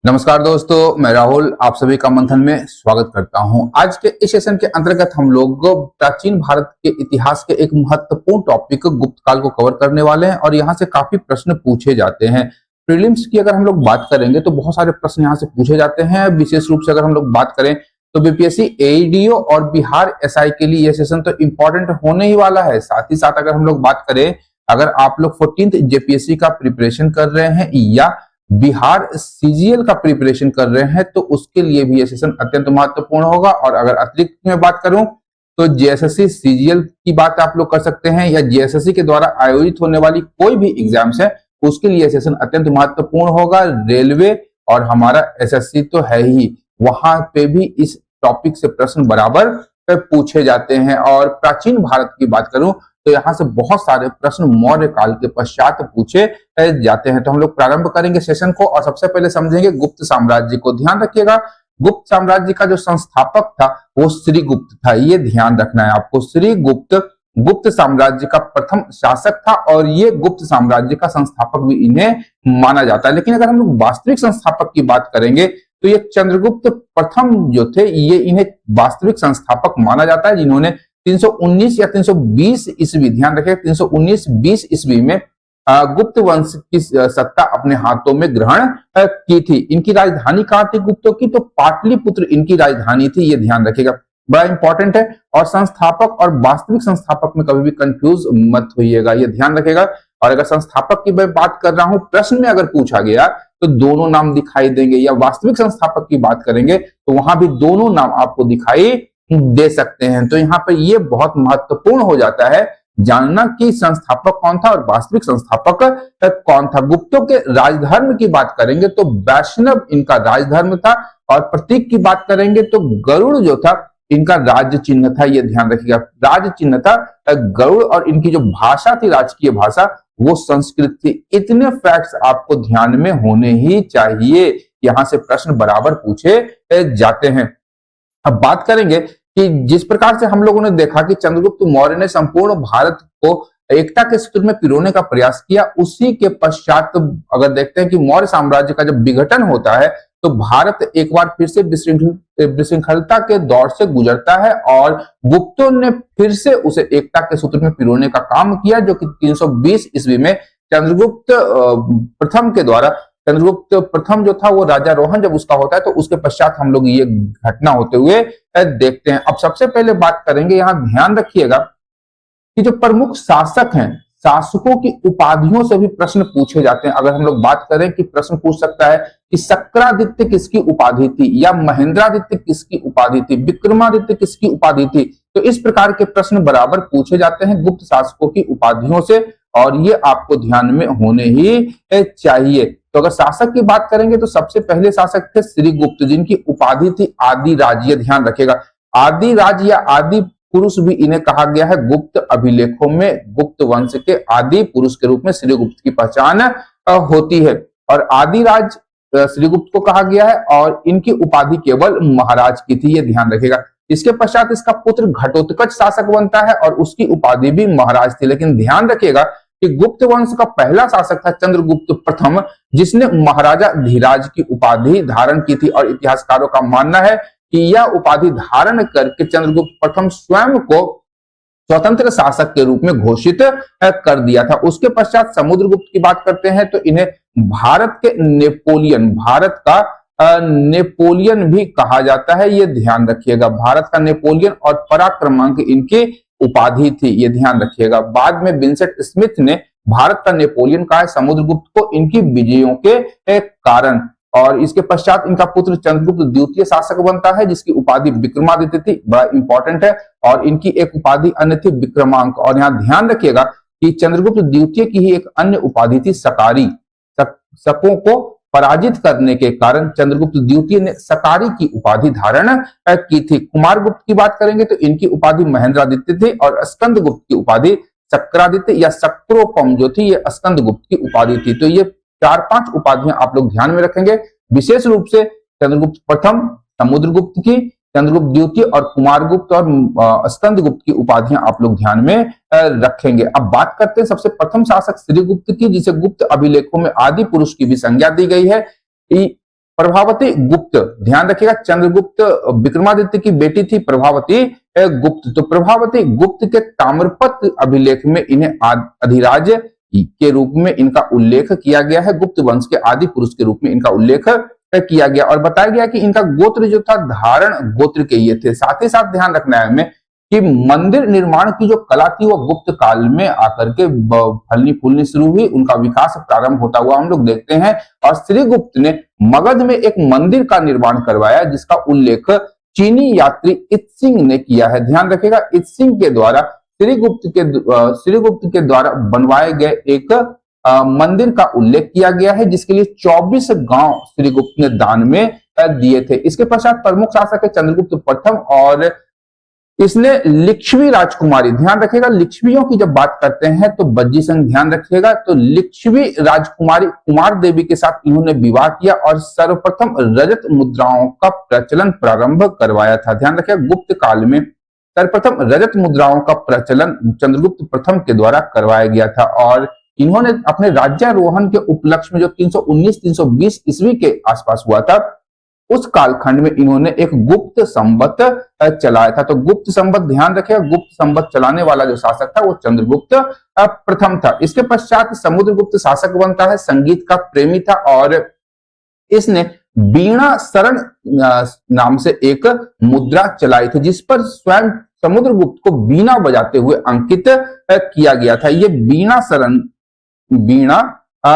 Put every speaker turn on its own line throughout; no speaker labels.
नमस्कार दोस्तों, मैं राहुल आप सभी का मंथन में स्वागत करता हूं। आज के इस सेशन के अंतर्गत हम लोग प्राचीन भारत के इतिहास के एक महत्वपूर्ण टॉपिक गुप्त काल को कवर करने वाले हैं और यहां से काफी प्रश्न पूछे जाते हैं। प्रीलिम्स की अगर हम लोग बात करेंगे तो बहुत सारे प्रश्न यहां से पूछे जाते हैं। विशेष रूप से अगर हम लोग बात करें तो बीपीएससी एईडीओ और बिहार एसआई के लिए यह सेशन तो इंपॉर्टेंट होने ही वाला है। साथ ही साथ अगर हम लोग बात करें, अगर आप लोग 14th जेपीएससी का प्रिपरेशन कर रहे हैं या बिहार सीजीएल का प्रिपरेशन कर रहे हैं तो उसके लिए भी यह सेशन अत्यंत महत्वपूर्ण होगा। और अगर अतिरिक्त में बात करूं तो जेएसएससी सीजीएल की बात आप लोग कर सकते हैं या जेएसएससी के द्वारा आयोजित होने वाली कोई भी एग्जाम्स है उसके लिए सेशन अत्यंत महत्वपूर्ण होगा। रेलवे और हमारा एसएससी तो है ही, वहां पे भी इस टॉपिक से प्रश्न बराबर पूछे जाते हैं। और प्राचीन भारत की बात करूं तो यहाँ से बहुत सारे प्रश्न मौर्य काल के पश्चात पूछे जाते हैं। तो हम लोग प्रारंभ करेंगे सेशन को और सबसे पहले समझेंगे गुप्त साम्राज्य को। ध्यान रखिएगा, गुप्त साम्राज्य का जो संस्थापक था वो श्रीगुप्त था, ये ध्यान रखना है आपको। श्रीगुप्त गुप्त साम्राज्य का प्रथम शासक था और ये गुप्त साम्राज्य का संस्थापक भी इन्हें माना जाता है। लेकिन अगर हम लोग वास्तविक संस्थापक की बात करेंगे तो ये चंद्रगुप्त प्रथम जो थे ये इन्हें वास्तविक संस्थापक माना जाता है, जिन्होंने 319 या 320 ईस्वी, ध्यान रखें 319-20 ईस्वी में गुप्त वंश की सत्ता अपने हाथों में ग्रहण की थी। इनकी राजधानी कहां थी गुप्तों की? तो पाटलिपुत्र इनकी राजधानी थी, ये ध्यान रखिएगा, बड़ा इंपॉर्टेंट है। और संस्थापक और वास्तविक संस्थापक में कभी भी कंफ्यूज मत होइएगा, ये ध्यान रखिएगा। और अगर संस्थापक की मैं बात कर रहा हूं, प्रश्न में अगर पूछा गया तो दोनों नाम दिखाई देंगे, या वास्तविक संस्थापक की बात करेंगे तो वहां भी दोनों नाम आपको दिखाई दे सकते हैं। तो यहाँ पे ये बहुत महत्वपूर्ण हो जाता है जानना कि संस्थापक कौन था और वास्तविक संस्थापक कौन था। गुप्तों के राजधर्म की बात करेंगे तो वैष्णव इनका राजधर्म था। और प्रतीक की बात करेंगे तो गरुड़ जो था इनका राज्य चिन्ह था, ये ध्यान रखिएगा, राज्य चिन्ह था गरुड़। और इनकी जो भाषा थी, राजकीय भाषा, वो संस्कृत थी। इतने फैक्ट्स आपको ध्यान में होने ही चाहिए, यहां से प्रश्न बराबर पूछे जाते हैं। अब बात करेंगे कि जिस प्रकार से हम लोगों ने देखा कि चंद्रगुप्त मौर्य ने संपूर्ण भारत को एकता के सूत्र में पिरोने का प्रयास किया, उसी के पश्चात अगर देखते हैं कि मौर्य साम्राज्य का जब विघटन होता है तो भारत एक बार फिर से विशृंखलता के दौर से गुजरता है और गुप्तों ने फिर से उसे एकता के सूत्र में पिरोने का काम किया, जो कि 320 ईस्वी में चंद्रगुप्त प्रथम के द्वारा, चंद्रगुप्त प्रथम जो था वो राजारोहण जब उसका होता है तो उसके पश्चात हम लोग ये घटना होते हुए देखते हैं। अब सबसे पहले बात करेंगे, यहां ध्यान रखिएगा कि जो प्रमुख शासक हैं, शासकों की उपाधियों से भी प्रश्न पूछे जाते हैं। अगर हम लोग बात करें कि प्रश्न पूछ सकता है कि शक्रादित्य किसकी उपाधि थी, या महेंद्रादित्य किसकी उपाधि थी, विक्रमादित्य किसकी उपाधि थी, तो इस प्रकार के प्रश्न बराबर पूछे जाते हैं गुप्त शासकों की उपाधियों से, और ये आपको ध्यान में होने ही चाहिए। तो अगर शासक की बात करेंगे तो सबसे पहले शासक थे श्रीगुप्त, जिनकी उपाधि थी आदिराज, ये ध्यान रखिएगा। आदिराज या आदि पुरुष भी इन्हें कहा गया है। गुप्त अभिलेखों में गुप्त वंश के आदि पुरुष के रूप में श्रीगुप्त की पहचान होती है। और आदिराज श्रीगुप्त को कहा गया है और इनकी उपाधि केवल महाराज की थी, ये ध्यान रखिएगा। इसके पश्चात इसका पुत्र घटोत्कच शासक बनता है और उसकी उपाधि भी महाराज थी। लेकिन ध्यान रखिएगा कि गुप्त वंश का पहला शासक था चंद्रगुप्त प्रथम, जिसने महाराजा धीराज की उपाधि धारण की थी। और इतिहासकारों का मानना है कि यह उपाधि धारण करके चंद्रगुप्त प्रथम स्वयं को स्वतंत्र शासक के रूप में घोषित कर दिया था। उसके पश्चात समुद्रगुप्त की बात करते हैं तो इन्हें भारत के नेपोलियन, भारत का नेपोलियन भी कहा जाता है, ये ध्यान रखिएगा। भारत का नेपोलियन और पराक्रमांक इनकी उपाधि थी, ये ध्यान रखिएगा। बाद में विंसेंट स्मिथ ने भारत का नेपोलियन कहा है समुद्रगुप्त को इनकी विजयों के कारण। और इसके पश्चात इनका पुत्र चंद्रगुप्त द्वितीय शासक बनता है, जिसकी उपाधि विक्रमादित्य थी, बड़ा इंपॉर्टेंट है। और इनकी एक उपाधि अन्य थी विक्रमांक। और यहाँ ध्यान रखिएगा कि चंद्रगुप्त द्वितीय की ही एक अन्य उपाधि थी सकारी। शकों को पराजित करने के कारण चंद्रगुप्त द्वितीय ने सकारी की उपाधि धारण की थी। कुमारगुप्त की बात करेंगे तो इनकी उपाधि महेंद्रादित्य थी और स्कंदगुप्त की उपाधि शक्रादित्य या शक्रोपम जो थी ये स्कंदगुप्त की उपाधि थी। तो ये 4-5 उपाधियां आप लोग ध्यान में रखेंगे, विशेष रूप से चंद्रगुप्त प्रथम, समुद्रगुप्त की, चंद्रगुप्त द्वितीय और कुमारगुप्त और स्कंदगुप्त की उपाधियां आप लोग ध्यान में रखेंगे। अब बात करते हैं सबसे प्रथम शासक श्रीगुप्त की, जिसे गुप्त अभिलेखों में आदि पुरुष की भी संज्ञा दी गई है। प्रभावती गुप्त, ध्यान रखिएगा, चंद्रगुप्त विक्रमादित्य की बेटी थी प्रभावती गुप्त। तो प्रभावती गुप्त के ताम्रपत्र अभिलेख में इन्हें अधिराज के रूप में इनका उल्लेख किया गया है, गुप्त वंश के आदि पुरुष के रूप में इनका उल्लेख किया गया और बताया गया कि इनका गोत्र जो था धारण गोत्र के ये थे। साथ ही साथ ध्यान रखना है हमें कि मंदिर निर्माण की जो कला थी वो गुप्त काल में आकर के फलनी फूलनी शुरू हुई, उनका विकास प्रारंभ होता हुआ हम लोग देखते हैं। और श्रीगुप्त ने मगध में एक मंदिर का निर्माण करवाया जिसका उल्लेख चीनी यात्री इत्सिंग ने किया है। ध्यान रखिएगा, इत्सिंग के द्वारा श्रीगुप्त के द्वारा बनवाए गए एक मंदिर का उल्लेख किया गया है जिसके लिए 24 गांव श्रीगुप्त ने दान में दिए थे। इसके पश्चात प्रमुख शासक है चंद्रगुप्त प्रथम और इसने लिच्छवी राजकुमारी, ध्यान रखिएगा लिच्छवियों की जब बात करते हैं तो बज्जी संघ ध्यान रखिएगा, तो लिच्छवी राजकुमारी कुमार देवी के साथ इन्होंने विवाह किया और सर्वप्रथम रजत मुद्राओं का प्रचलन प्रारंभ करवाया था। ध्यान रखिएगा गुप्त काल में सर्वप्रथम रजत मुद्राओं का प्रचलन चंद्रगुप्त प्रथम के द्वारा करवाया गया था और इन्होंने अपने राज्यारोहण के उपलक्ष्य में जो 319-320 ईस्वी के आसपास हुआ था उस कालखंड में इन्होंने एक गुप्त संवत चलाया था। तो गुप्त संवत ध्यान रखिएगा, गुप्त संवत चलाने वाला जो शासक था वो चंद्रगुप्त प्रथम था। इसके पश्चात समुद्रगुप्त शासक बनता है, संगीत का प्रेमी था और इसने वीणा शरण नाम से एक मुद्रा चलाई थी जिस पर स्वयं समुद्रगुप्त को वीणा बजाते हुए अंकित किया गया था। ये वीणा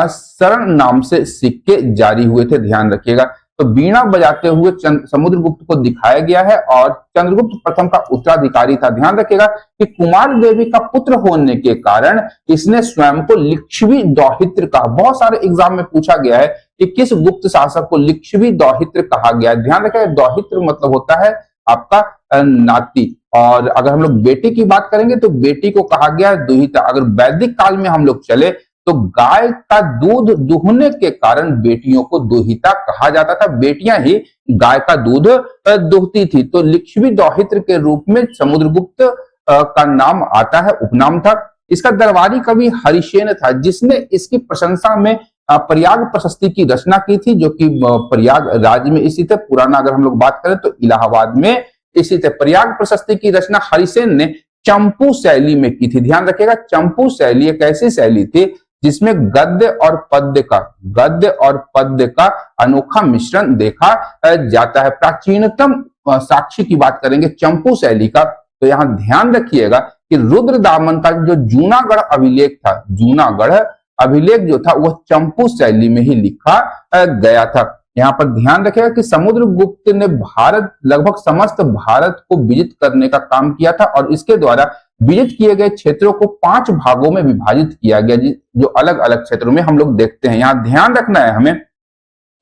शरण नाम से सिक्के जारी हुए थे, ध्यान रखिएगा। तो वीणा बजाते हुए समुद्रगुप्त को दिखाया गया है और चंद्रगुप्त प्रथम का उत्तराधिकारी था। ध्यान रखिएगा कि कुमार देवी का पुत्र होने के कारण इसने स्वयं को लिच्छवी दौहित्र कहा। बहुत सारे एग्जाम में पूछा गया है कि किस गुप्त शासक को लिच्छवी दौहित्र कहा गया है। ध्यान रखिएगा दौहित्र मतलब होता है आपका नाती और अगर हम लोग बेटी की बात करेंगे तो बेटी को कहा गया है दुहिता। अगर वैदिक काल में हम लोग चले तो गाय का दूध दुहने के कारण बेटियों को दुहिता कहा जाता था, बेटियां ही गाय का दूध दुहती थी। तो लिच्छवी दौहित्र के रूप में समुद्रगुप्त का नाम आता है, उपनाम था। इसका दरबारी कवि हरिसेन था जिसने इसकी प्रशंसा में प्रयाग प्रशस्ति की रचना की थी जो कि प्रयाग राज्य में स्थित है। पुराना अगर हम लोग बात करें तो इलाहाबाद में स्थित है। प्रयाग प्रशस्ति की रचना हरिसेन ने चंपू शैली में की थी। ध्यान रखिएगा चंपू शैली एक ऐसी शैली थी जिसमें गद्य और पद्य का अनोखा मिश्रण देखा जाता है। प्राचीनतम साक्ष्य की बात करेंगे चंपू शैली का तो यहां ध्यान रखिएगा कि रुद्रदामन का जो जूनागढ़ अभिलेख था, जूनागढ़ अभिलेख जो था वह चंपू शैली में ही लिखा गया था। यहाँ पर ध्यान रखिएगा कि समुद्रगुप्त ने लगभग समस्त भारत को विजित करने का काम किया था और इसके द्वारा विजित किए गए क्षेत्रों को 5 भागों में विभाजित किया गया जो अलग अलग क्षेत्रों में हम लोग देखते हैं। यहाँ ध्यान रखना है हमें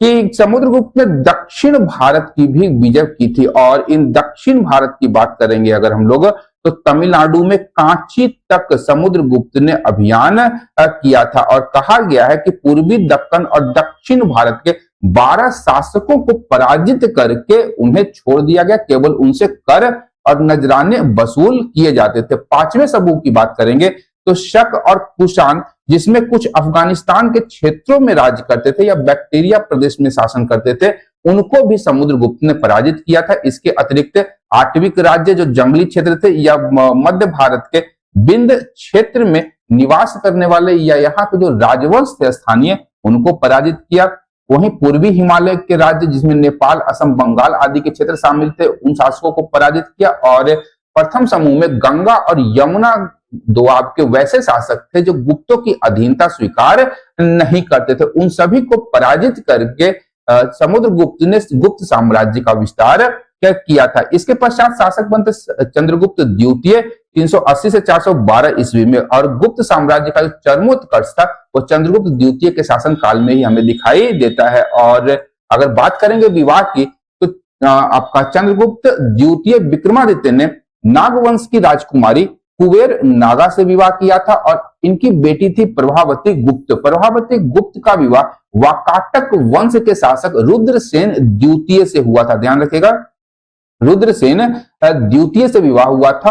कि समुद्रगुप्त ने दक्षिण भारत की भी विजय की थी और इन दक्षिण भारत की बात करेंगे अगर हम लोग तो तमिलनाडु में कांची तक समुद्रगुप्त ने अभियान किया था और कहा गया है कि पूर्वी दक्कन और दक्षिण भारत के 12 शासकों को पराजित करके उन्हें छोड़ दिया गया, केवल उनसे कर और नजराने वसूल किए जाते थे। 5वें समूह की बात करेंगे तो शक और कुषाण जिसमें कुछ अफगानिस्तान के क्षेत्रों में राज करते थे या बैक्टीरिया प्रदेश में शासन करते थे उनको भी समुद्रगुप्त ने पराजित किया था। इसके अतिरिक्त आटविक राज्य जो जंगली क्षेत्र थे या मध्य भारत के बिंद क्षेत्र में निवास करने वाले या यहाँ के जो राजवंश थे स्थानीय उनको पराजित किया। वहीं पूर्वी हिमालय के राज्य जिसमें नेपाल, असम, बंगाल आदि के क्षेत्र शामिल थे उन शासकों को पराजित किया। और प्रथम समूह में गंगा और यमुना दोआब के वैसे शासक थे जो गुप्तों की अधीनता स्वीकार नहीं करते थे, उन सभी को पराजित करके समुद्रगुप्त ने गुप्त साम्राज्य का विस्तार किया था। इसके पश्चात शासक बनते चंद्रगुप्त द्वितीय 380 से 412 ईस्वी में और गुप्त साम्राज्य का जो चरमोत्कर्ष था वो चंद्रगुप्त द्वितीय के शासन काल में ही हमें दिखाई देता है। और अगर बात करेंगे विवाह की तो आपका चंद्रगुप्त द्वितीय विक्रमादित्य ने नागवंश की राजकुमारी कुबेर नागा से विवाह किया था और इनकी बेटी थी प्रभावती गुप्त। प्रभावती गुप्त का विवाह वाकाटक वंश के शासक रुद्रसेन द्वितीय से हुआ था। ध्यान रखिएगा रुद्रसेन द्वितीय से विवाह हुआ था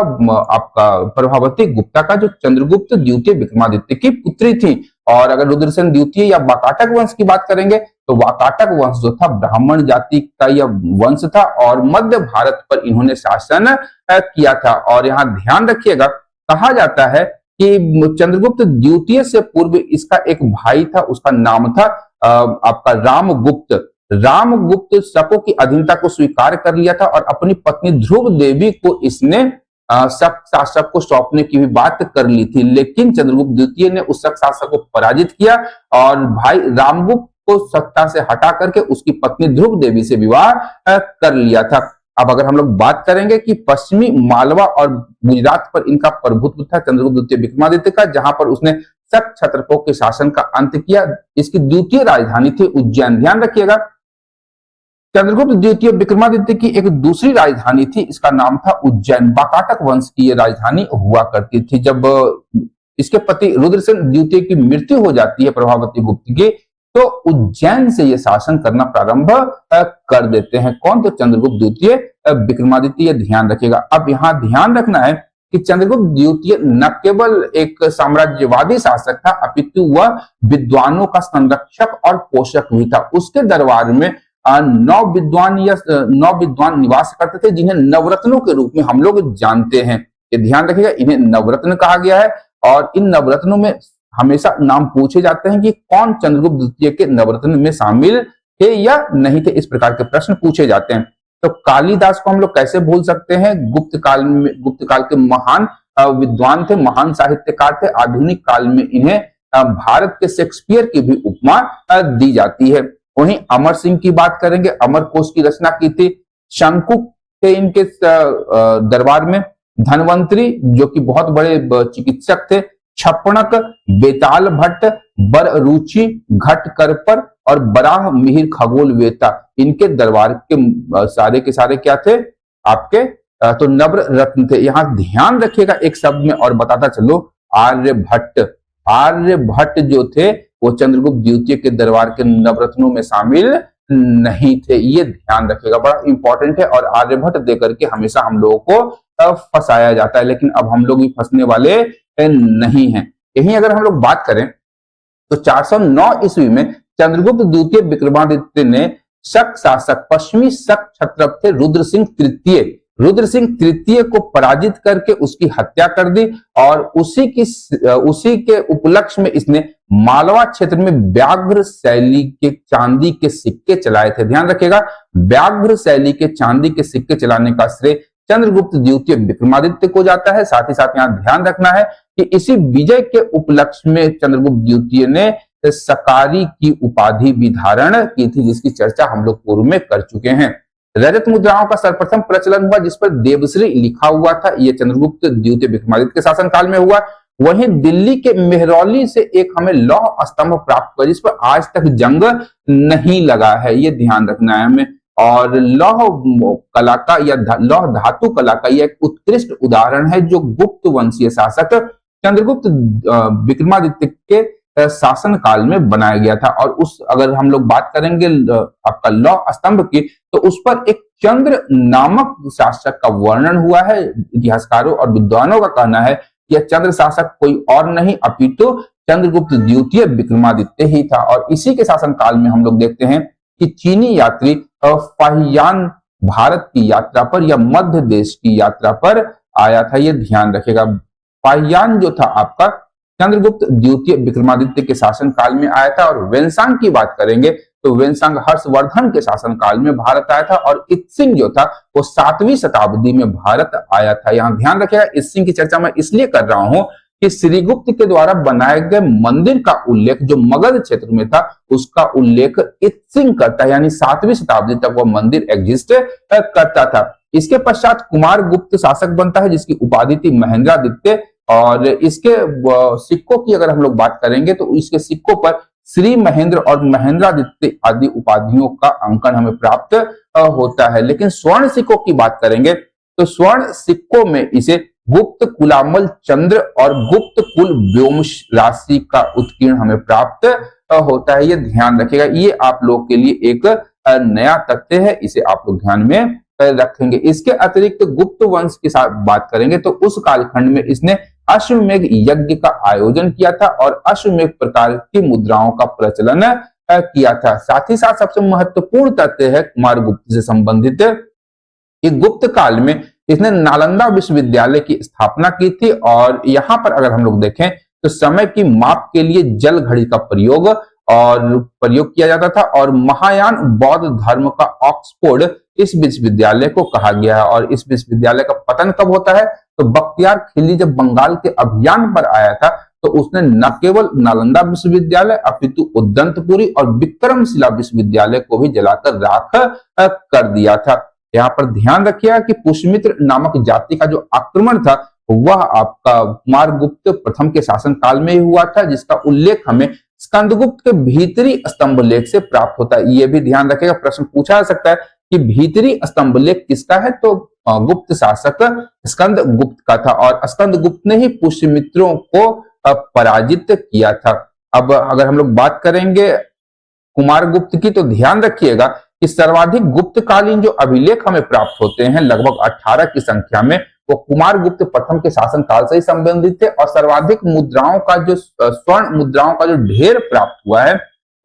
आपका प्रभावती गुप्ता का जो चंद्रगुप्त द्वितीय विक्रमादित्य की पुत्री थी। और अगर रुद्रसेन द्वितीय या वाकाटक वंश की बात करेंगे तो वाकाटक वंश जो था ब्राह्मण जाति का यह वंश था और मध्य भारत पर इन्होंने शासन किया था। और यहाँ ध्यान रखिएगा, कहा जाता है कि चंद्रगुप्त द्वितीय से पूर्व इसका एक भाई था, उसका नाम था आपका रामगुप्त। रामगुप्त शकों की अधीनता को स्वीकार कर लिया था और अपनी पत्नी ध्रुव देवी को इसने शक शासक को सौंपने की भी बात कर ली थी, लेकिन चंद्रगुप्त द्वितीय ने उस शक शासक को पराजित किया और भाई रामगुप्त को सत्ता से हटा करके उसकी पत्नी ध्रुव देवी से विवाह कर लिया था। अब अगर हम लोग बात करेंगे कि पश्चिमी मालवा और गुजरात पर इनका प्रभुत्व था चंद्रगुप्त द्वितीय विक्रमादित्य का, जहां पर उसने शक क्षत्रपों के शासन का अंत किया। इसकी द्वितीय राजधानी थी उज्जैन। ध्यान रखिएगा, चंद्रगुप्त द्वितीय विक्रमादित्य की एक दूसरी राजधानी थी, इसका नाम था उज्जैन। वाकाटक वंश की यह राजधानी हुआ करती थी। जब इसके पति रुद्रसेन द्वितीय की मृत्यु हो जाती है प्रभावती गुप्त की, तो उज्जैन से ये शासन करना प्रारंभ कर देते हैं। कौन? तो चंद्रगुप्त द्वितीय विक्रमादित्य। ये ध्यान रखिएगा। अब यहाँ ध्यान रखना है कि चंद्रगुप्त द्वितीय न केवल एक साम्राज्यवादी शासक था, अपितु वह विद्वानों का संरक्षक और पोषक भी था। उसके दरबार में 9 विद्वान निवास करते थे, जिन्हें नवरत्नों के रूप में हम लोग जानते हैं। ये ध्यान रखिएगा, इन्हें नवरत्न कहा गया है और इन नवरत्नों में हमेशा नाम पूछे जाते हैं कि कौन चंद्रगुप्त द्वितीय के नवरत्न में शामिल थे या नहीं थे। इस प्रकार के प्रश्न पूछे जाते हैं। तो कालिदास को हम लोग कैसे भूल सकते हैं? गुप्त काल के महान विद्वान थे, महान साहित्यकार थे। आधुनिक काल में इन्हें भारत के शेक्सपियर की भी उपमा दी जाती है। वहीं अमर सिंह की बात करेंगे, अमर कोश की रचना की थी। शंकु थे इनके दरबार में। धनवंतरी जो कि बहुत बड़े चिकित्सक थे। छपणक, बेताल भट्ट, बररुचि, घट करपर और बराह मिहिर खगोलवेता, इनके दरबार के सारे के सारे क्या थे? आपके तो नव्र रत्न थे। यहां ध्यान रखिएगा एक शब्द में और बताता चलो, आर्यभट्ट। आर्यभट्ट जो थे वो चंद्रगुप्त द्वितीय के दरबार के नवरत्नों में शामिल नहीं थे। ये ध्यान रखिएगा, बड़ा इंपॉर्टेंट है। और आर्यभट्ट देकर के हमेशा हम लोगों को फंसाया जाता है, लेकिन अब हम लोग भी फंसने वाले नहीं हैं। यही अगर हम लोग बात करें तो 409 ईस्वी में चंद्रगुप्त द्वितीय विक्रमादित्य ने शक शासक, पश्चिमी शक क्षत्रप थे रुद्र सिंह तृतीय को पराजित करके उसकी हत्या कर दी और उसी के उपलक्ष्य में इसने मालवा क्षेत्र में व्याघ्र शैली के चांदी के सिक्के चलाए थे। ध्यान रखिएगा, व्याघ्र शैली के चांदी के सिक्के चलाने का श्रेय चंद्रगुप्त द्वितीय विक्रमादित्य को जाता है। साथ ही साथ यहाँ ध्यान रखना है कि इसी विजय के उपलक्ष्य में चंद्रगुप्त द्वितीय ने सकारी की उपाधि भी धारण की थी, जिसकी चर्चा हम लोग पूर्व में कर चुके हैं। रजत मुद्राओं का सर्वप्रथम प्रचलन हुआ जिस पर देवश्री लिखा हुआ था, यह चंद्रगुप्त द्वितीय विक्रमादित्य के शासनकाल में हुआ। वहीं दिल्ली के मेहरौली से एक हमें लौह स्तंभ प्राप्त हुआ जिस पर आज तक जंग नहीं लगा है, ये ध्यान रखना है हमें। और लौह कला का या लौह धातु कला का यह एक उत्कृष्ट उदाहरण है जो गुप्त वंशीय शासक चंद्रगुप्त विक्रमादित्य के शासन काल में बनाया गया था। और उस अगर हम लोग बात करेंगे आपका लौह स्तंभ की, तो उस पर एक चंद्र नामक शासक का वर्णन हुआ है। इतिहासकारों और विद्वानों का कहना है कि यह चंद्र शासक कोई और नहीं अपितु चंद्रगुप्त द्वितीय विक्रमादित्य ही था। और इसी के शासन काल में हम लोग देखते हैं कि चीनी यात्री फाहियान भारत की यात्रा पर या मध्य देश की यात्रा पर आया था, ये ध्यान रखेगा। फाहियान जो था आपका चंद्रगुप्त द्वितीय विक्रमादित्य के शासन काल में आया था। और वेनसांग की बात करेंगे तो वेनसांग हर्षवर्धन के शासन काल में भारत आया था। और इत्सिंग जो था वो 7वीं शताब्दी में भारत आया था। यहाँ ध्यान रखिएगा, इत्सिंग की चर्चा मैं इसलिए कर रहा हूं कि श्रीगुप्त के द्वारा बनाए गए मंदिर का उल्लेख जो मगध क्षेत्र में था उसका उल्लेख इत्सिंग करता है, यानी 7वीं शताब्दी तक वह मंदिर एग्जिस्ट करता था। इसके पश्चात कुमार गुप्त शासक बनता है जिसकी उपाधि थी महेंद्रादित्य। और इसके सिक्कों की अगर हम लोग बात करेंगे तो इसके सिक्कों पर श्री महेंद्र और महेंद्रादित्य आदि उपाधियों का अंकन हमें प्राप्त होता है। लेकिन स्वर्ण सिक्कों की बात करेंगे तो स्वर्ण सिक्कों में इसे गुप्त कुलामल चंद्र और गुप्त कुल व्योम राशि का उत्कीर्ण हमें प्राप्त होता है, ये ध्यान रखिएगा। ये आप लोग के लिए एक नया तथ्य है, इसे आप लोग ध्यान में रखेंगे। इसके अतिरिक्त गुप्त वंश के साथ बात करेंगे तो उस कालखंड में इसने अश्वमेघ यज्ञ का आयोजन किया था और अश्वमेघ प्रकार की मुद्राओं का प्रचलन किया था। साथ ही साथ सबसे महत्वपूर्ण तथ्य है कुमार गुप्त से संबंधित कि गुप्त काल में इसने नालंदा विश्वविद्यालय की स्थापना की थी और यहाँ पर अगर हम लोग देखें तो समय की माप के लिए जल घड़ी का प्रयोग किया जाता था और महायान बौद्ध धर्म का ऑक्सफोर्ड इस विश्वविद्यालय को कहा गया है। और इस विश्वविद्यालय का पतन कब होता है तो बख्तियार खिलजी जब बंगाल के अभियान पर आया था तो उसने न केवल नालंदा विश्वविद्यालय अपितु उदंतपुरी और विक्रमशिला विश्वविद्यालय को भी जलाकर राख कर दिया था। यहाँ पर ध्यान रखिएगा कि पुष्यमित्र नामक जाति का जो आक्रमण था वह आपका कुमार गुप्त प्रथम के शासन काल में ही हुआ था, जिसका उल्लेख हमें स्कंदगुप्त के भीतरी स्तंभ लेख से प्राप्त होता है। यह भी ध्यान रखिएगा, प्रश्न पूछा जा सकता है कि भीतरी स्तंभ लेख किसका है, तो गुप्त शासक स्कंद गुप्त का था और स्कंद गुप्त ने ही पुष्यमित्रों को पराजित किया था। अब अगर हम लोग बात करेंगे कुमार गुप्त की तो ध्यान रखिएगा कि सर्वाधिक गुप्तकालीन जो अभिलेख हमें प्राप्त होते हैं लगभग 18 की संख्या में, वो कुमार गुप्त प्रथम के शासन काल से ही संबंधित थे और सर्वाधिक मुद्राओं का जो स्वर्ण मुद्राओं का जो ढेर प्राप्त हुआ है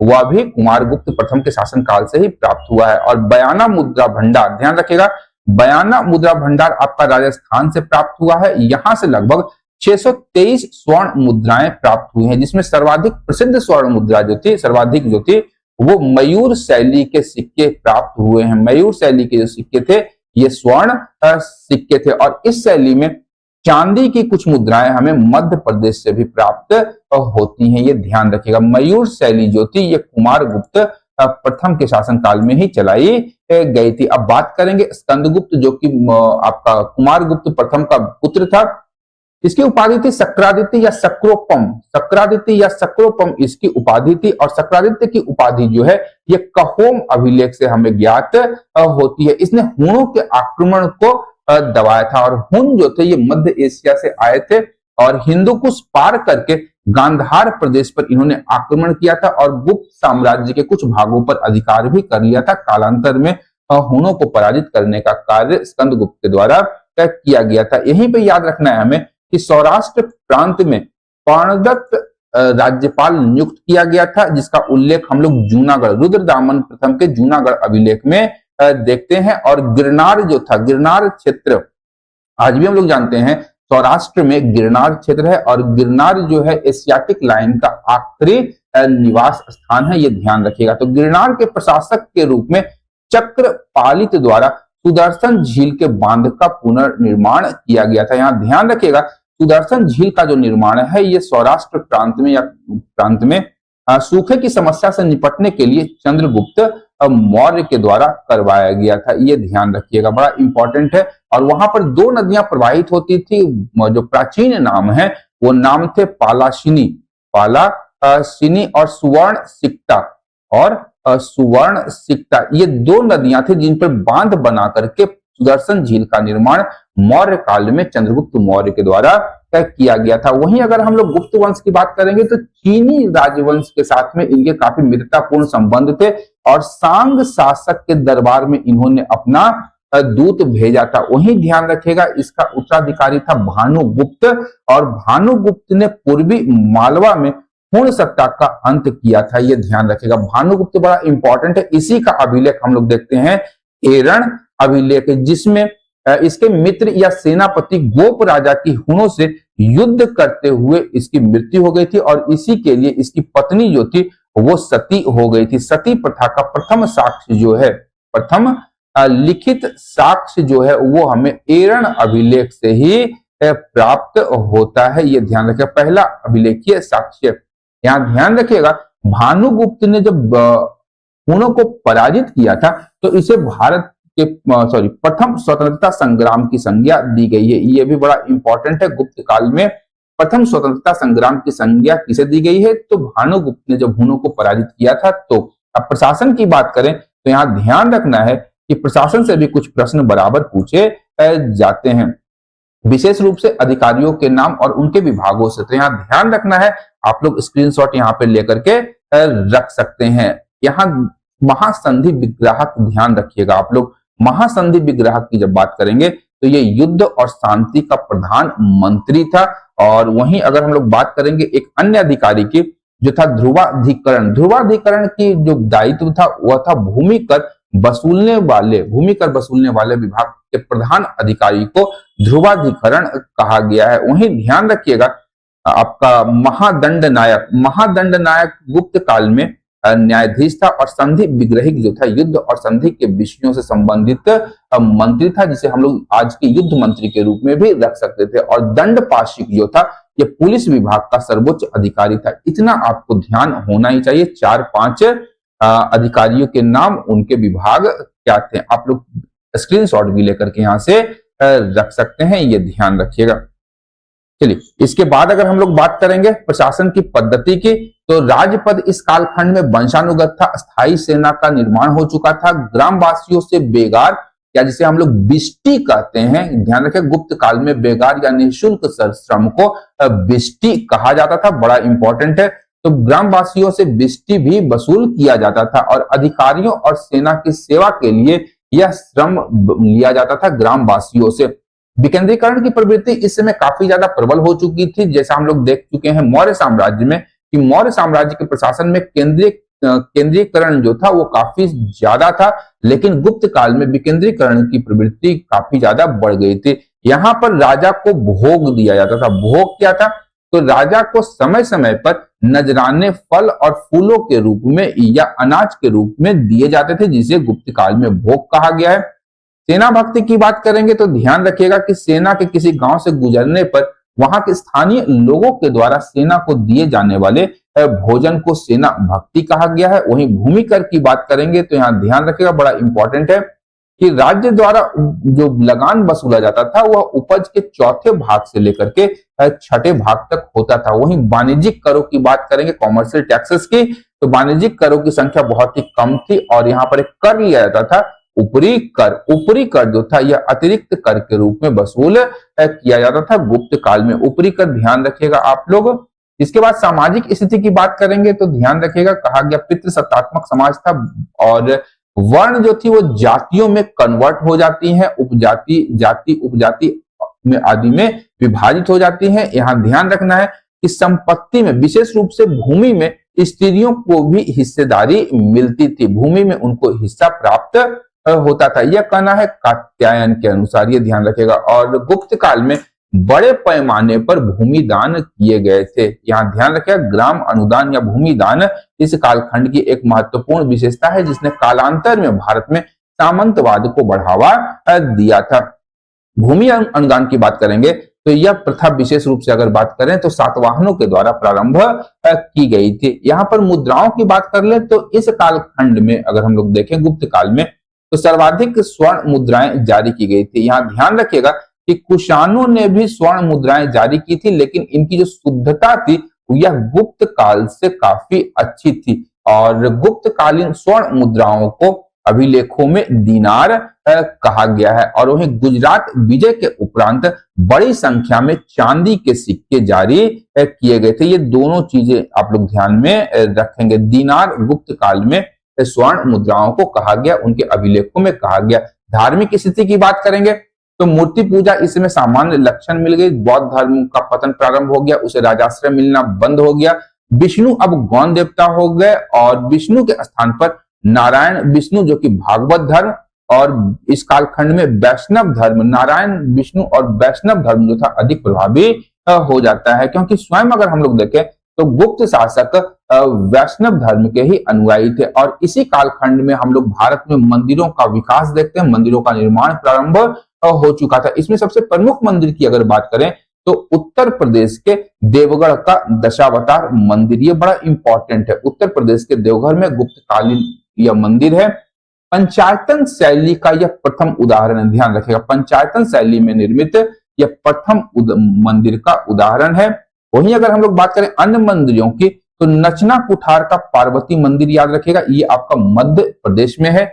वह भी कुमार गुप्त प्रथम के शासन काल से ही प्राप्त हुआ है। और बयाना मुद्रा भंडार, ध्यान रखिएगा, बयाना मुद्रा भंडार आपका राजस्थान से प्राप्त हुआ है। यहां से लगभग 623 स्वर्ण मुद्राएं प्राप्त हुई हैं, जिसमें सर्वाधिक प्रसिद्ध स्वर्ण मुद्रा सर्वाधिक जो थी वो मयूर शैली के सिक्के प्राप्त हुए हैं। मयूर शैली के जो सिक्के थे ये स्वर्ण सिक्के थे और इस शैली में चांदी की कुछ मुद्राएं हमें मध्य प्रदेश से भी प्राप्त होती हैं, ये ध्यान रखिएगा। मयूर शैली जो थी ये कुमार गुप्त प्रथम के शासन काल में ही चलाई गई थी। अब बात करेंगे स्कंदगुप्त जो कि आपका कुमार गुप्त प्रथम का पुत्र था। इसकी उपाधि थी सक्रादित्य या सक्रोपम। सक्रादित्य या सक्रोपम इसकी उपाधि थी और सक्रादित्य की उपाधि जो है ये कहोम अभिलेख से हमें ज्ञात होती है। इसने हुणों के आक्रमण को दबाया था और हुन जो थे ये मध्य एशिया से आए थे और हिंदुकुश पार करके गांधार प्रदेश पर इन्होंने आक्रमण किया था और गुप्त साम्राज्य के कुछ भागों पर अधिकार भी कर लिया था। कालांतर में हुणों को पराजित करने का कार्य स्कंदगुप्त के द्वारा किया गया था। यहीं पे याद रखना है हमें कि सौराष्ट्र प्रांत में कर्णदत्त राज्यपाल नियुक्त किया गया था, जिसका उल्लेख हम लोग जूनागढ़ रुद्रदामन प्रथम के जूनागढ़ अभिलेख में देखते हैं। और गिरनार जो था, गिरनार क्षेत्र आज भी हम लोग जानते हैं सौराष्ट्र में गिरनार क्षेत्र है और गिरनार जो है एशियाटिक लाइन का आखिरी निवास स्थान है, ये ध्यान रखिएगा। तो गिरनार के प्रशासक के रूप में चक्रपालित द्वारा सुदर्शन झील के बांध का पुनर्निर्माण किया गया था। यहाँ ध्यान रखिएगा सुदर्शन झील का जो निर्माण है ये सौराष्ट्र प्रांत में सूखे की समस्या से निपटने के लिए चंद्रगुप्त मौर्य के द्वारा करवाया गया था, ये ध्यान रखिएगा, बड़ा इंपॉर्टेंट है। और वहां पर दो नदियां प्रवाहित होती थी, जो प्राचीन नाम है वो नाम थे पालाशिनी और सुवर्ण सिक्ता। ये दो नदियां थी जिन पर बांध बना करके सुदर्शन झील का निर्माण मौर्य काल में चंद्रगुप्त मौर्य के द्वारा किया गया था। वहीं अगर हम लोग गुप्त वंश की बात करेंगे तो चीनी राजवंश के साथ में इनके काफी मित्रतापूर्ण संबंध थे और सांग शासक के दरबार में इन्होंने अपना दूत भेजा था। वहीं ध्यान रखिएगा इसका उत्तराधिकारी था भानुगुप्त और भानुगुप्त ने पूर्वी मालवा में पूर्ण सत्ता का अंत किया था, ये ध्यान रखिएगा। भानुगुप्त बड़ा इंपॉर्टेंट है। इसी का अभिलेख हम लोग देखते हैं एरण अभिलेख, जिसमें इसके मित्र या सेनापति गोप राजा की हुणों से युद्ध करते हुए इसकी मृत्यु हो गई थी और इसी के लिए इसकी पत्नी जो थी वो सती हो गई थी। सती प्रथा का प्रथम साक्ष्य जो है, प्रथम लिखित साक्ष्य जो है वो हमें एरण अभिलेख से ही प्राप्त होता है, ये ध्यान रखिएगा। पहला अभिलेखीय साक्ष्य यहाँ ध्यान रखिएगा। भानुगुप्त ने जब हुणों को पराजित किया था तो इसे भारत के प्रथम स्वतंत्रता संग्राम की संज्ञा दी गई है, ये भी बड़ा इंपॉर्टेंट है। गुप्त काल में प्रथम स्वतंत्रता संग्राम की संज्ञा किसे दी गई है, तो भानुगुप्त ने जब हुणों को पराजित किया था। तो अब प्रशासन की बात करें तो यहाँ ध्यान रखना है कि प्रशासन से भी कुछ प्रश्न बराबर पूछे जाते हैं, विशेष रूप से अधिकारियों के नाम और उनके विभागों से। तो यहाँ ध्यान रखना है, आप लोग स्क्रीनशॉट यहाँ पे लेकर के रख सकते हैं। यहाँ महासंधि विग्राहक ध्यान रखिएगा आप लोग। महासंधि विग्राहक की जब बात करेंगे तो ये युद्ध और शांति का प्रधान मंत्री था और वहीं अगर हम लोग बात करेंगे एक अन्य अधिकारी की, जो था ध्रुवाधिकरण। ध्रुवाधिकरण की जो दायित्व था वह था भूमि कर वसूलने वाले विभाग के प्रधान अधिकारी को ध्रुवाधिकरण कहा गया है। वहीं ध्यान रखिएगा आपका महादंड नायक गुप्त काल में न्यायाधीश था और संधि विग्रहिक जो था युद्ध और संधि के विषयों से संबंधित मंत्री था, जिसे हम लोग आज के युद्ध मंत्री के रूप में भी रख सकते थे। और दंड पाशिक जो था ये पुलिस विभाग का सर्वोच्च अधिकारी था। इतना आपको ध्यान होना ही चाहिए। 4-5 अधिकारियों के नाम, उनके विभाग क्या थे, आप लोग स्क्रीनशॉट भी लेकर के यहां से रख सकते हैं, ये ध्यान रखिएगा। चलिए, इसके बाद अगर हम लोग बात करेंगे प्रशासन की पद्धति की, तो राजपद इस कालखंड में वंशानुगत था। स्थायी सेना का निर्माण हो चुका था। ग्रामवासियों से बेगार या जिसे हम लोग बिष्टी कहते हैं, ध्यान रखें गुप्त काल में बेगार या निःशुल्क श्रम को बिष्टी कहा जाता था, बड़ा इंपॉर्टेंट है। तो ग्रामवासियों से बिष्टी भी वसूल किया जाता था और अधिकारियों और सेना की सेवा के लिए यह श्रम लिया जाता था ग्रामवासियों से। विकेंद्रीकरण की प्रवृत्ति इस समय काफी ज्यादा प्रबल हो चुकी थी, जैसा हम लोग देख चुके हैं मौर्य साम्राज्य में, कि मौर्य साम्राज्य के प्रशासन में केंद्रीकरण जो था वो काफी ज्यादा था, लेकिन गुप्त काल में विकेंद्रीकरण की प्रवृत्ति काफी ज्यादा बढ़ गई थी। यहाँ पर राजा को भोग दिया जाता था। भोग क्या था? तो राजा को समय समय पर नजराने फल और फूलों के रूप में या अनाज के रूप में दिए जाते थे, जिसे गुप्त काल में भोग कहा गया है। सेना भक्ति की बात करेंगे तो ध्यान रखिएगा कि सेना के किसी गांव से गुजरने पर वहां के स्थानीय लोगों के द्वारा सेना को दिए जाने वाले भोजन को सेना भक्ति कहा गया है। वहीं भूमि कर की बात करेंगे तो यहाँ ध्यान रखिएगा, बड़ा इंपॉर्टेंट है कि राज्य द्वारा जो लगान वसूला जाता था वह उपज के चौथे भाग से लेकर के छठे भाग तक होता था। वहीं वाणिज्यिक करों की बात करेंगे, कॉमर्शियल टैक्सेस की, तो वाणिज्यिक करों की संख्या बहुत ही कम थी और यहाँ पर एक कर लिया जाता था ऊपरी कर। ऊपरी कर जो था यह अतिरिक्त कर के रूप में वसूल किया जाता था गुप्त काल में। ऊपरी कर ध्यान रखिएगा आप लोग। इसके बाद सामाजिक स्थिति की बात करेंगे तो ध्यान रखिएगा, कहा गया पितृसत्तात्मक समाज था और वर्ण जो थी वो जातियों में कन्वर्ट हो जाती हैं, उपजाति, जाति, उपजाति में आदि में विभाजित हो जाती हैं। यहाँ ध्यान रखना है कि संपत्ति में, विशेष रूप से भूमि में, स्त्रियों को भी हिस्सेदारी मिलती थी। भूमि में उनको हिस्सा प्राप्त होता था, यह कहना है कात्यायन के अनुसार, ये ध्यान रखेगा। और गुप्त काल में बड़े पैमाने पर भूमि दान किए गए थे। यहाँ ध्यान रखेगा ग्राम अनुदान या भूमि दान इस कालखंड की एक महत्वपूर्ण विशेषता है, जिसने कालांतर में भारत में सामंतवाद को बढ़ावा दिया था। भूमि अनुदान की बात करेंगे तो यह प्रथा विशेष रूप से अगर बात करें तो सातवाहनों के द्वारा प्रारंभ की गई थी। यहाँ पर मुद्राओं की बात कर ले तो इस कालखंड में अगर हम लोग देखें गुप्त काल में तो सर्वाधिक स्वर्ण मुद्राएं जारी की गई थी। यहाँ ध्यान रखिएगा कि कुषाणों ने भी स्वर्ण मुद्राएं जारी की थी, लेकिन इनकी जो शुद्धता थी यह गुप्त काल से काफी अच्छी थी और गुप्त कालीन स्वर्ण मुद्राओं को अभिलेखों में दीनार कहा गया है। और वहीं गुजरात विजय के उपरांत बड़ी संख्या में चांदी के सिक्के जारी किए गए थे। ये दोनों चीजें आप लोग ध्यान में रखेंगे। दीनार गुप्त काल में स्वर्ण मुद्राओं को कहा गया, उनके अभिलेखों में कहा गया। धार्मिक स्थिति की बात करेंगे तो मूर्ति पूजा इसमें सामान्य लक्षण मिल गई। बौद्ध धर्म का पतन प्रारंभ हो गया, उसे राजाश्रय मिलना बंद हो गया। विष्णु अब गौण देवता हो गए और विष्णु के स्थान पर नारायण विष्णु जो कि भागवत धर्म, और इस कालखंड में वैष्णव धर्म, नारायण विष्णु और वैष्णव धर्म जो था अधिक प्रभावी हो जाता है, क्योंकि स्वयं अगर हम लोग देखें तो गुप्त शासक वैष्णव धर्म के ही अनुयायी थे। और इसी कालखंड में हम लोग भारत में मंदिरों का विकास देखते हैं, मंदिरों का निर्माण प्रारंभ हो चुका था। इसमें सबसे प्रमुख मंदिर की अगर बात करें तो उत्तर प्रदेश के देवगढ़ का दशावतार मंदिर, ये बड़ा इंपॉर्टेंट है। उत्तर प्रदेश के देवघर में गुप्त कालीन यह मंदिर है। पंचायतन शैली का यह प्रथम उदाहरण है, ध्यान रखिएगा, पंचायतन शैली में निर्मित यह प्रथम मंदिर का उदाहरण है। वहीं अगर हम लोग बात करें अन्य मंदिरों की तो नचना कुठार का पार्वती मंदिर याद रखिएगा, ये आपका मध्य प्रदेश में है।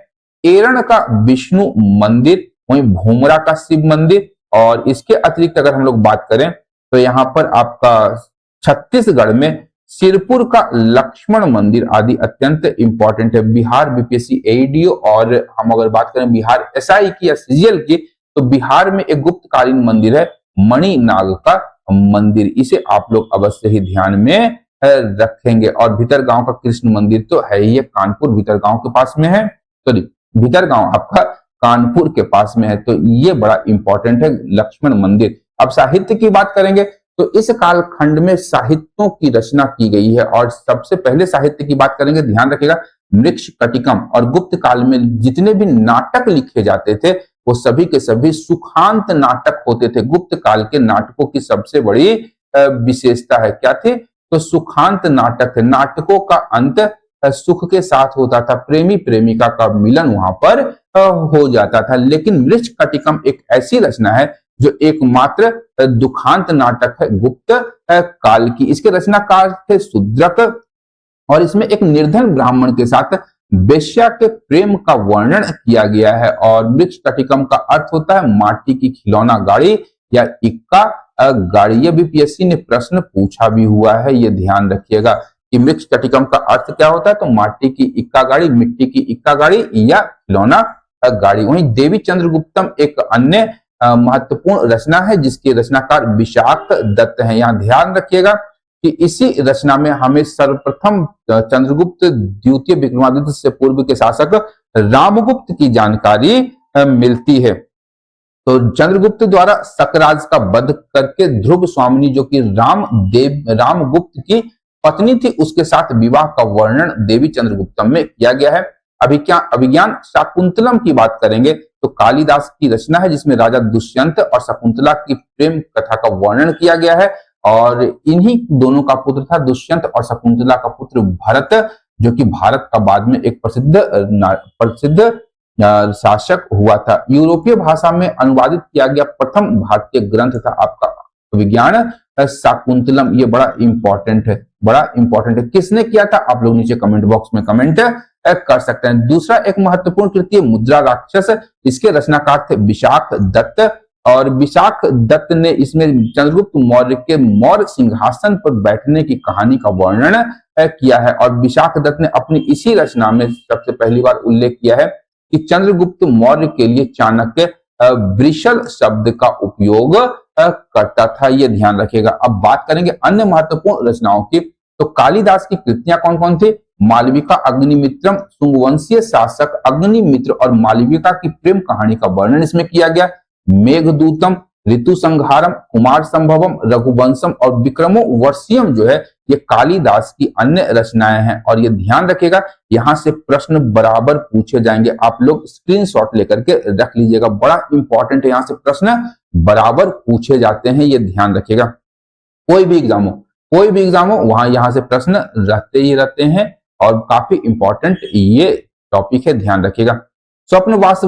एरण का विष्णु मंदिर, वहीं भूमरा का शिव मंदिर, और इसके अतिरिक्त अगर हम लोग बात करें तो यहाँ पर आपका छत्तीसगढ़ में सिरपुर का लक्ष्मण मंदिर आदि अत्यंत इंपॉर्टेंट है। बिहार बीपीएससी एईडीओ और हम अगर बात करें बिहार एसआई की या सीजीएल की तो बिहार में एक गुप्तकालीन मंदिर है मणिनाग का मंदिर, इसे आप लोग अवश्य ही ध्यान में रखेंगे। और भीतरगांव का कृष्ण मंदिर तो है ही, कानपुर भीतरगांव के पास में है, सॉरी भीतरगांव आपका कानपुर के पास में है, तो ये बड़ा इंपॉर्टेंट है लक्ष्मण मंदिर। अब साहित्य की बात करेंगे तो इस कालखंड में साहित्यों की रचना की गई है, और सबसे पहले साहित्य की बात करेंगे, ध्यान रखिएगा, मृच्छकटिकम। और गुप्त काल में जितने भी नाटक लिखे जाते थे वो सभी के सभी सुखांत नाटक होते थे। गुप्त काल के नाटकों की सबसे बड़ी विशेषता है क्या थी, तो सुखांत नाटक थे। नाटकों का अंत सुख के साथ होता था, प्रेमी प्रेमिका का मिलन वहां पर हो जाता था। लेकिन मृच्छकटिकम एक ऐसी रचना है जो एकमात्र दुखांत नाटक है गुप्त काल की। इसके रचनाकार थे शूद्रक, और इसमें एक निर्धन ब्राह्मण के साथ वेश्या के प्रेम का वर्णन किया गया है। और मृच्छकटिकम का अर्थ होता है माटी की खिलौना गाड़ी या इक्का गाड़ी। ये बीपीएससी ने प्रश्न पूछा भी हुआ है, ये ध्यान रखिएगा कि मृच्छकटिकम का अर्थ क्या होता है, तो माटी की इक्का गाड़ी, मिट्टी की इक्का गाड़ी या खिलौना गाड़ी। वहीं देवी चंद्रगुप्तम एक अन्य महत्वपूर्ण रचना है जिसके रचनाकार विशाख दत्त हैं। यहाँ ध्यान रखिएगा कि इसी रचना में हमें सर्वप्रथम चंद्रगुप्त द्वितीय विक्रमादित्य से पूर्व के शासक रामगुप्त की जानकारी मिलती है। तो चंद्रगुप्त द्वारा सकराज का वध करके ध्रुव स्वामिनी जो कि रामगुप्त की पत्नी थी उसके साथ विवाह का वर्णन देवी चंद्रगुप्तम में किया गया है। अभिज्ञान शाकुंतलम की बात करेंगे तो कालिदास की रचना है जिसमें राजा दुष्यंत और शकुंतला की प्रेम कथा का वर्णन किया गया है। और इन्हीं दोनों का पुत्र था दुष्यंत और शकुंतला का पुत्र भरत, जो कि भारत का बाद में एक प्रसिद्ध शासक हुआ था। यूरोपीय भाषा में अनुवादित किया गया प्रथम भारतीय ग्रंथ था आपका विज्ञान शाकुंतलम। ये बड़ा इंपॉर्टेंट है, किसने किया था आप लोग नीचे कमेंट बॉक्स में कमेंट कर सकते हैं। दूसरा एक महत्वपूर्ण कृति मुद्रा राक्षस, इसके रचनाकार थे विशाख दत्त। और विशाख दत्त ने इसमें चंद्रगुप्त मौर्य के मौर्य सिंहासन पर बैठने की कहानी का वर्णन किया है। और विशाख दत्त ने अपनी इसी रचना में सबसे पहली बार उल्लेख किया है कि चंद्रगुप्त मौर्य के लिए चाणक्य वृषल शब्द का उपयोग करता था, ये ध्यान रखिएगा। अब बात करेंगे अन्य महत्वपूर्ण रचनाओं की, तो कालिदास की कृतियां कौन कौन थी, मालविका अग्निमित्रम, सुंगवंशीय शासक अग्निमित्र और मालविका की प्रेम कहानी का वर्णन इसमें किया गया। मेघदूतम, ऋतु संहारम, कुमार संभवम, रघुवंशम और विक्रमो वर्षियम जो है ये कालिदास की अन्य रचनाएं हैं। और ये ध्यान रखिएगा यहां से प्रश्न बराबर पूछे जाएंगे, आप लोग स्क्रीनशॉट लेकर के रख लीजिएगा, बड़ा इंपॉर्टेंट है, यहां से प्रश्न बराबर पूछे जाते हैं, ये ध्यान रखिएगा। कोई भी एग्जाम हो वहां यहां से प्रश्न रहते ही रहते हैं और काफी इंपॉर्टेंट ये टॉपिक है, ध्यान रखिएगा। स्वप्नवास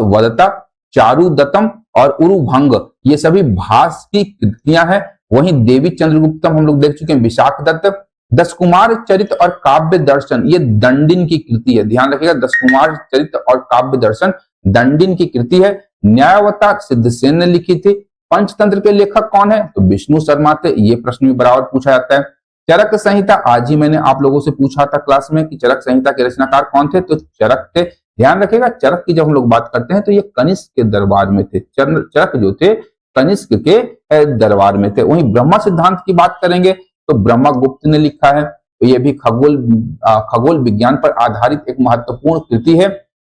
वदता, चारुदत्तम और उरुभंग ये सभी भास की कृतियां हैं। वहीं देवी चंद्रगुप्तम हम लोग देख चुके हैं, विशाख दत्त। दस कुमार चरित और काव्य दर्शन ये दंडिन की कृति है, ध्यान रखिएगा, दस कुमार चरित और काव्य दर्शन दंडिन की कृति है। न्यायावता सिद्धसेन ने लिखी थी। पंचतंत्र के लेखक कौन है, तो विष्णु शर्मा थे, ये प्रश्न भी बराबर पूछा जाता है। चरक संहिता, आज ही मैंने आप लोगों से पूछा था क्लास में कि चरक संहिता के रचनाकार कौन थे, तो चरक थे। ध्यान रखिएगा चरक की जब हम लोग बात करते हैं तो ये कनिष्क के दरबार में थे, चरक जो थे कनिष्क के दरबार में थे। वहीं ब्रह्मा सिद्धांत की बात करेंगे तो ब्रह्मगुप्त ने लिखा है, तो ये भी खगोल विज्ञान पर आधारित एक महत्वपूर्ण कृति है।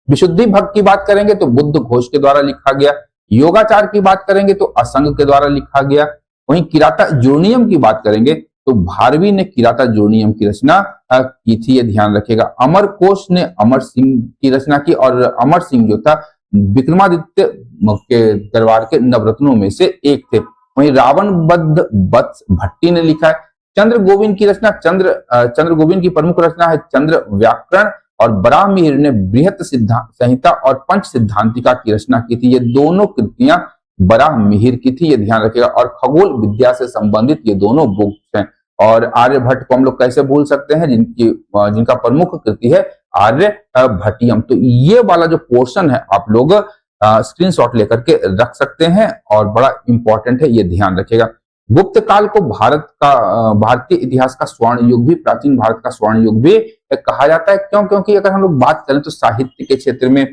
विशुद्धि भक्त की बात करेंगे तो बुद्ध घोष के द्वारा लिखा गया। योगाचार की बात करेंगे तो असंग के द्वारा लिखा गया। वहीं किराता जोड़नियम की बात करेंगे तो भारवी ने किराता जोड़नियम की रचना की थी, ये ध्यान रखिएगा। अमर कोश ने अमर सिंह की रचना की, और अमर सिंह जो था विक्रमादित्य के दरबार के नवरत्नों में से एक थे। वहीं रावण बद्ध वत्स भट्टी ने लिखा है। चंद्र गोविंद की रचना चंद्र गोविंद की प्रमुख रचना है चंद्र व्याकरण, और बराहमिहिर ने बृहत संहिता और पंच सिद्धांतिका की रचना की थी। ये दोनों कृतियां बराहमिहिर की थी, ये ध्यान रखिएगा। और खगोल विद्या से संबंधित ये दोनों बुक्स हैं। और आर्यभट्ट को हम लोग कैसे भूल सकते हैं, जिनका प्रमुख कृति है आर्यभट्टियम। तो ये वाला जो पोर्शन है आप लोग स्क्रीनशॉट लेकर के रख सकते हैं और बड़ा इंपॉर्टेंट है, ये ध्यान रखिएगा। गुप्त काल को भारतीय इतिहास का स्वर्ण युग भी, प्राचीन भारत का स्वर्ण युग भी कहा जाता है। क्यों? क्योंकि अगर हम लोग बात करें तो साहित्य के क्षेत्र में,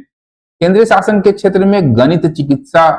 केंद्रीय शासन के क्षेत्र में, गणित, चिकित्सा,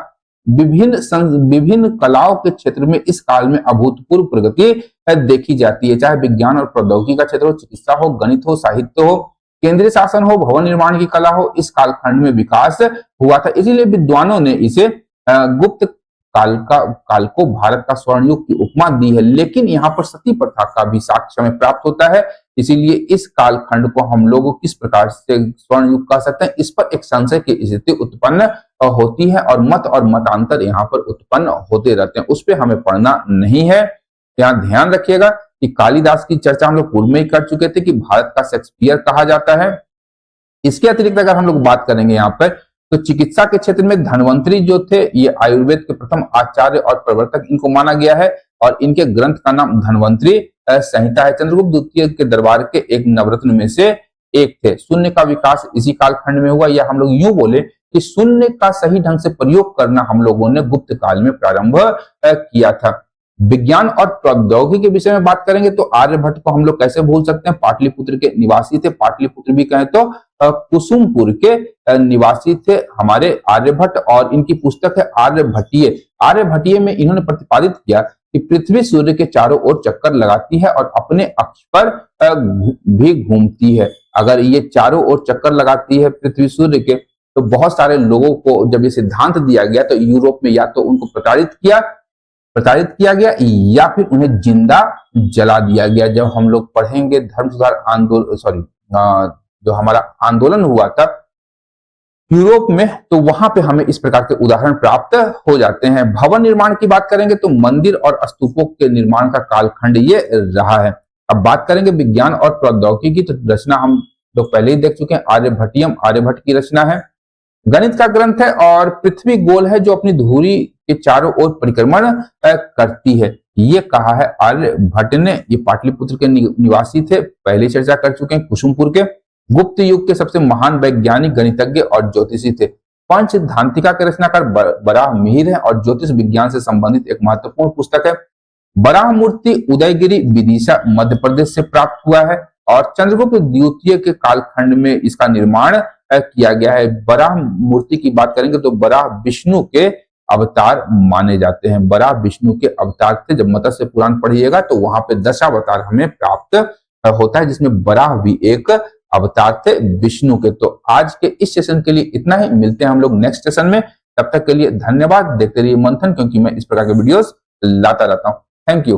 विभिन्न कलाओं के क्षेत्र में इस काल में अभूतपूर्व प्रगति देखी जाती है, चाहे विज्ञान और प्रौद्योगिकी का क्षेत्र हो, चिकित्सा हो, गणित हो, साहित्य हो, केंद्रीय शासन हो, भवन निर्माण की कला हो, इस कालखंड में विकास हुआ था। इसीलिए विद्वानों ने इसे गुप्त काल को भारत का स्वर्ण युग की उपमा दी है। लेकिन यहाँ पर सती प्रथा का भी साक्ष्य हमें प्राप्त होता है, इसीलिए इस कालखंड को हम लोग किस प्रकार से स्वर्ण युग कह सकते हैं, इस पर एक संशय की स्थिति उत्पन्न होती है और मतांतर यहाँ पर उत्पन्न होते रहते हैं। उस पर हमें पढ़ना नहीं है। यहाँ ध्यान रखिएगा कि कालिदास की चर्चा हम लोग पूर्व में ही कर चुके थे कि भारत का शेक्सपियर कहा जाता है। इसके अतिरिक्त अगर हम लोग बात करेंगे यहाँ पर, तो चिकित्सा के क्षेत्र में धन्वंतरी जो थे, ये आयुर्वेद के प्रथम आचार्य और प्रवर्तक इनको माना गया है और इनके ग्रंथ का नाम धन्वंतरी संहिता है। चंद्रगुप्त द्वितीय के दरबार के एक नवरत्न में से एक थे। शून्य का विकास इसी कालखंड में हुआ, या हम लोग यूं बोले कि शून्य का सही ढंग से प्रयोग करना हम लोगों ने गुप्त काल में प्रारंभ किया था। विज्ञान और प्रौद्योगिकी के विषय में बात करेंगे तो आर्यभट्ट को हम लोग कैसे भूल सकते हैं, पाटलिपुत्र के निवासी थे। पाटलिपुत्र भी कहें तो कुसुमपुर के निवासी थे हमारे आर्यभट्ट, और इनकी पुस्तक है आर्यभट्टीय। आर्यभट्टीय में इन्होंने प्रतिपादित किया कि पृथ्वी सूर्य के चारों ओर चक्कर लगाती है और अपने अक्ष पर भी घूमती है। अगर ये चारों ओर चक्कर लगाती है पृथ्वी सूर्य के, तो बहुत सारे लोगों को जब ये सिद्धांत दिया गया तो यूरोप में या तो उनको प्रताड़ित किया गया या फिर उन्हें जिंदा जला दिया गया। जब हम लोग पढ़ेंगे धर्म सुधार आंदोलन, जो हमारा आंदोलन हुआ था यूरोप में, तो वहां पे हमें इस प्रकार के उदाहरण प्राप्त हो जाते हैं। भवन निर्माण की बात करेंगे तो मंदिर और स्तूपों के निर्माण का कालखंड ये रहा है। अब बात करेंगे विज्ञान और प्रौद्योगिकी की, तो रचना हम लोग पहले ही देख चुके हैं, आर्यभट्ट की रचना है। गणित का ग्रंथ है और पृथ्वी गोल है जो अपनी धुरी के चारों ओर परिक्रमण करती है, ये कहा है आर्यभट्ट ने। ये पाटलिपुत्र के निवासी थे, पहले चर्चा कर चुके हैं, कुसुमपुर के। गुप्त युग के सबसे महान वैज्ञानिक, गणितज्ञ और ज्योतिषी थे। पंचधांतिका के रचनाकार बराह मिहिर है और ज्योतिष विज्ञान से संबंधित एक महत्वपूर्ण पुस्तक है। बराह मूर्ति उदयगिरी विदिशा मध्य प्रदेश से प्राप्त हुआ है और चंद्रगुप्त द्वितीय के कालखंड में इसका निर्माण किया गया है। बराह मूर्ति की बात करेंगे तो बराह विष्णु के अवतार माने जाते हैं। बराह विष्णु के अवतार थे। जब मत्स्य पुराण पढ़िएगा तो वहां पे दशावतार हमें प्राप्त होता है, जिसमें बराह भी एक अवतार थे विष्णु के। तो आज के इस सेशन के लिए इतना ही, मिलते हैं हम लोग नेक्स्ट सेशन में। तब तक के लिए धन्यवाद। देखते रहिए मंथन, क्योंकि मैं इस प्रकार के वीडियोस लाता रहता हूं। Thank you.